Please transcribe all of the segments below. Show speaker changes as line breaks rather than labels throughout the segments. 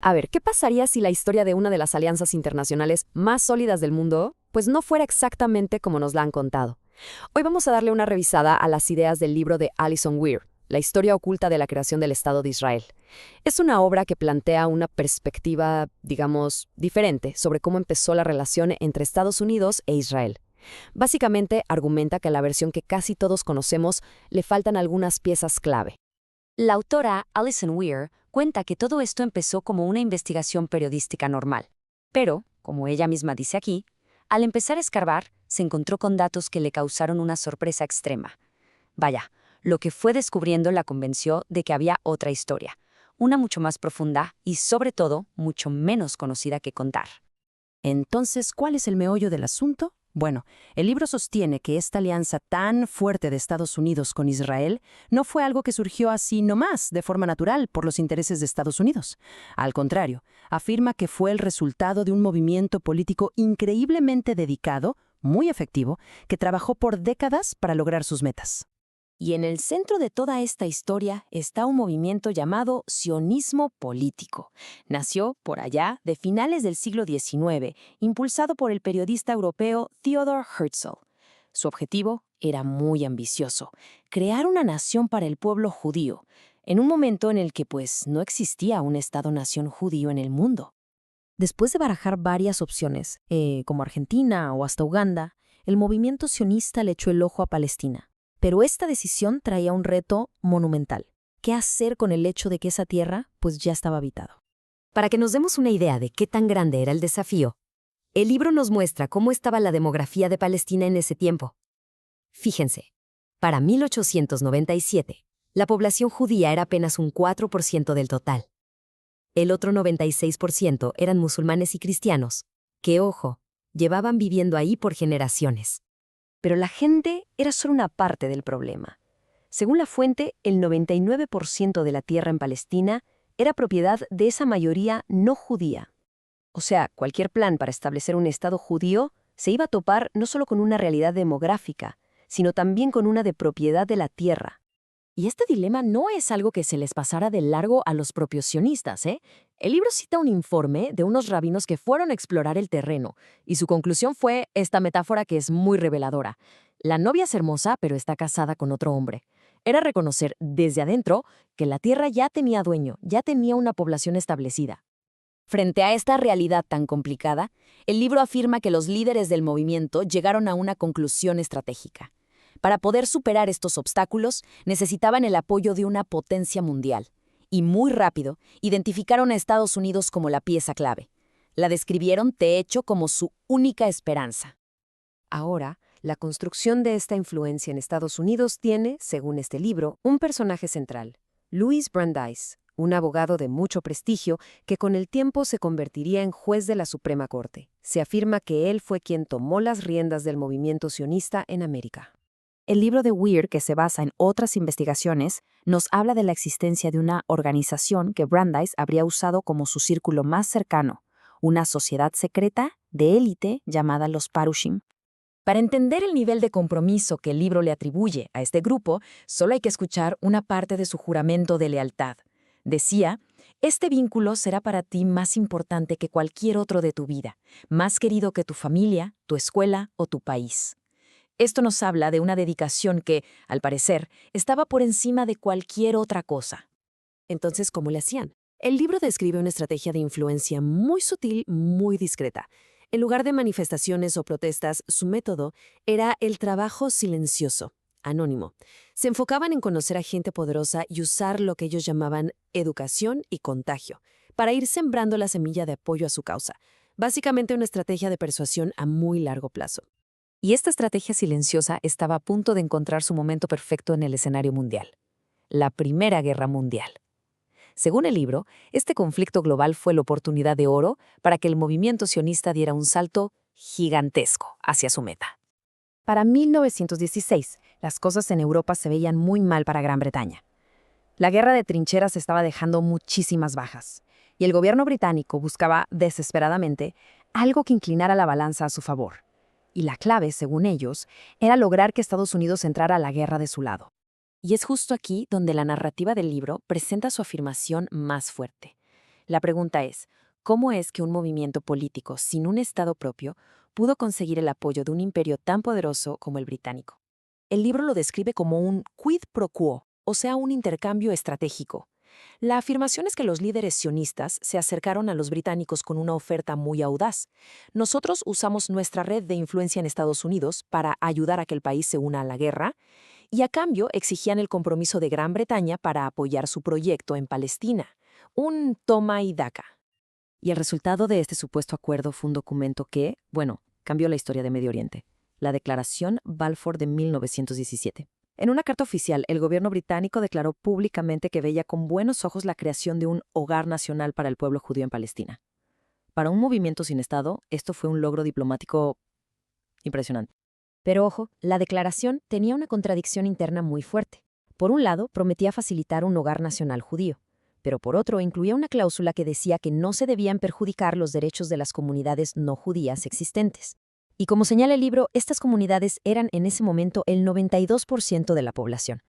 A ver, ¿qué pasaría si la historia de una de las alianzas internacionales más sólidas del mundo, pues no fuera exactamente como nos la han contado? Hoy vamos a darle una revisada a las ideas del libro de Alison Weir, La historia oculta de la creación del Estado de Israel. Es una obra que plantea una perspectiva, digamos, diferente sobre cómo empezó la relación entre Estados Unidos e Israel. Básicamente argumenta que a la versión que casi todos conocemos le faltan algunas piezas clave.
La autora Alison Weir cuenta que todo esto empezó como una investigación periodística normal. Pero, como ella misma dice aquí, al empezar a escarbar, se encontró con datos que le causaron una sorpresa extrema. Vaya, lo que fue descubriendo la convenció de que había otra historia, una mucho más profunda y, sobre todo, mucho menos conocida que contar.
Entonces, ¿cuál es el meollo del asunto? Bueno, el libro sostiene que esta alianza tan fuerte de Estados Unidos con Israel no fue algo que surgió así nomás, de forma natural, por los intereses de Estados Unidos. Al contrario, afirma que fue el resultado de un movimiento político increíblemente dedicado, muy efectivo, que trabajó por décadas para lograr sus metas.
Y en el centro de toda esta historia está un movimiento llamado sionismo político. Nació por allá de finales del siglo XIX, impulsado por el periodista europeo Theodor Herzl. Su objetivo era muy ambicioso: crear una nación para el pueblo judío, en un momento en el que pues no existía un Estado-nación judío en el mundo.
Después de barajar varias opciones, como Argentina o hasta Uganda, el movimiento sionista le echó el ojo a Palestina. Pero esta decisión traía un reto monumental. ¿Qué hacer con el hecho de que esa tierra pues ya estaba habitado?
Para que nos demos una idea de qué tan grande era el desafío, el libro nos muestra cómo estaba la demografía de Palestina en ese tiempo. Fíjense, para 1897, la población judía era apenas un 4% del total. El otro 96% eran musulmanes y cristianos, que, ojo, llevaban viviendo ahí por generaciones.
Pero la gente era solo una parte del problema. Según la fuente, el 99% de la tierra en Palestina era propiedad de esa mayoría no judía. O sea, cualquier plan para establecer un Estado judío se iba a topar no solo con una realidad demográfica, sino también con una de propiedad de la tierra. Y este dilema no es algo que se les pasara de largo a los propios sionistas, ¿eh? El libro cita un informe de unos rabinos que fueron a explorar el terreno, y su conclusión fue esta metáfora que es muy reveladora. La novia es hermosa, pero está casada con otro hombre. Era reconocer desde adentro que la tierra ya tenía dueño, ya tenía una población establecida. Frente a esta realidad tan complicada, el libro afirma que los líderes del movimiento llegaron a una conclusión estratégica. Para poder superar estos obstáculos, necesitaban el apoyo de una potencia mundial. Y muy rápido, identificaron a Estados Unidos como la pieza clave. La describieron, de hecho, como su única esperanza. Ahora, la construcción de esta influencia en Estados Unidos tiene, según este libro, un personaje central: Louis Brandeis, un abogado de mucho prestigio que con el tiempo se convertiría en juez de la Suprema Corte. Se afirma que él fue quien tomó las riendas del movimiento sionista en América.
El libro de Weir, que se basa en otras investigaciones, nos habla de la existencia de una organización que Brandeis habría usado como su círculo más cercano, una sociedad secreta de élite llamada los Parushim.
Para entender el nivel de compromiso que el libro le atribuye a este grupo, solo hay que escuchar una parte de su juramento de lealtad. Decía: este vínculo será para ti más importante que cualquier otro de tu vida, más querido que tu familia, tu escuela o tu país. Esto nos habla de una dedicación que, al parecer, estaba por encima de cualquier otra cosa.
Entonces, ¿cómo le hacían? El libro describe una estrategia de influencia muy sutil, muy discreta. En lugar de manifestaciones o protestas, su método era el trabajo silencioso, anónimo. Se enfocaban en conocer a gente poderosa y usar lo que ellos llamaban educación y contagio, para ir sembrando la semilla de apoyo a su causa. Básicamente una estrategia de persuasión a muy largo plazo.
Y esta estrategia silenciosa estaba a punto de encontrar su momento perfecto en el escenario mundial: la Primera Guerra Mundial. Según el libro, este conflicto global fue la oportunidad de oro para que el movimiento sionista diera un salto gigantesco hacia su meta.
Para 1916, las cosas en Europa se veían muy mal para Gran Bretaña. La guerra de trincheras estaba dejando muchísimas bajas, y el gobierno británico buscaba desesperadamente algo que inclinara la balanza a su favor. Y la clave, según ellos, era lograr que Estados Unidos entrara a la guerra de su lado.
Y es justo aquí donde la narrativa del libro presenta su afirmación más fuerte. La pregunta es, ¿cómo es que un movimiento político sin un Estado propio pudo conseguir el apoyo de un imperio tan poderoso como el británico? El libro lo describe como un quid pro quo, o sea, un intercambio estratégico. La afirmación es que los líderes sionistas se acercaron a los británicos con una oferta muy audaz. Nosotros usamos nuestra red de influencia en Estados Unidos para ayudar a que el país se una a la guerra, y a cambio exigían el compromiso de Gran Bretaña para apoyar su proyecto en Palestina. Un toma y daca.
Y el resultado de este supuesto acuerdo fue un documento que, bueno, cambió la historia de Medio Oriente, la Declaración Balfour de 1917. En una carta oficial, el gobierno británico declaró públicamente que veía con buenos ojos la creación de un hogar nacional para el pueblo judío en Palestina. Para un movimiento sin Estado, esto fue un logro diplomático impresionante.
Pero ojo, la declaración tenía una contradicción interna muy fuerte. Por un lado, prometía facilitar un hogar nacional judío, pero por otro, incluía una cláusula que decía que no se debían perjudicar los derechos de las comunidades no judías existentes. Y como señala el libro, estas comunidades eran en ese momento el 92% de la población.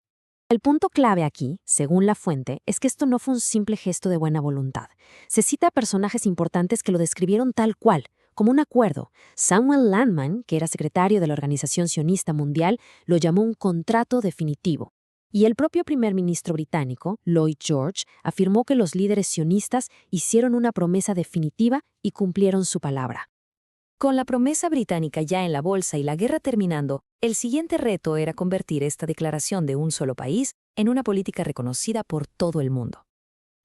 El punto clave aquí, según la fuente, es que esto no fue un simple gesto de buena voluntad. Se cita a personajes importantes que lo describieron tal cual, como un acuerdo. Samuel Landman, que era secretario de la Organización Sionista Mundial, lo llamó un contrato definitivo. Y el propio primer ministro británico, Lloyd George, afirmó que los líderes sionistas hicieron una promesa definitiva y cumplieron su palabra. Con la promesa británica ya en la bolsa y la guerra terminando, el siguiente reto era convertir esta declaración de un solo país en una política reconocida por todo el mundo.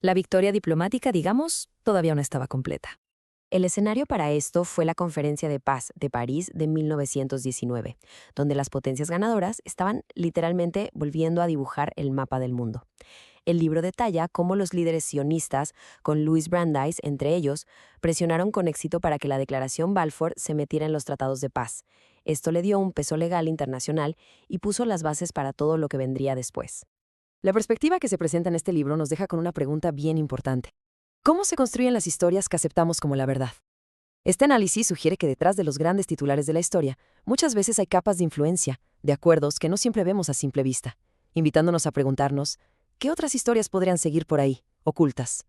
La victoria diplomática, digamos, todavía no estaba completa. El escenario para esto fue la Conferencia de Paz de París de 1919, donde las potencias ganadoras estaban literalmente volviendo a dibujar el mapa del mundo. El libro detalla cómo los líderes sionistas, con Louis Brandeis entre ellos, presionaron con éxito para que la Declaración Balfour se metiera en los tratados de paz. Esto le dio un peso legal internacional y puso las bases para todo lo que vendría después.
La perspectiva que se presenta en este libro nos deja con una pregunta bien importante. ¿Cómo se construyen las historias que aceptamos como la verdad? Este análisis sugiere que detrás de los grandes titulares de la historia, muchas veces hay capas de influencia, de acuerdos que no siempre vemos a simple vista, invitándonos a preguntarnos, ¿qué otras historias podrían seguir por ahí, ocultas?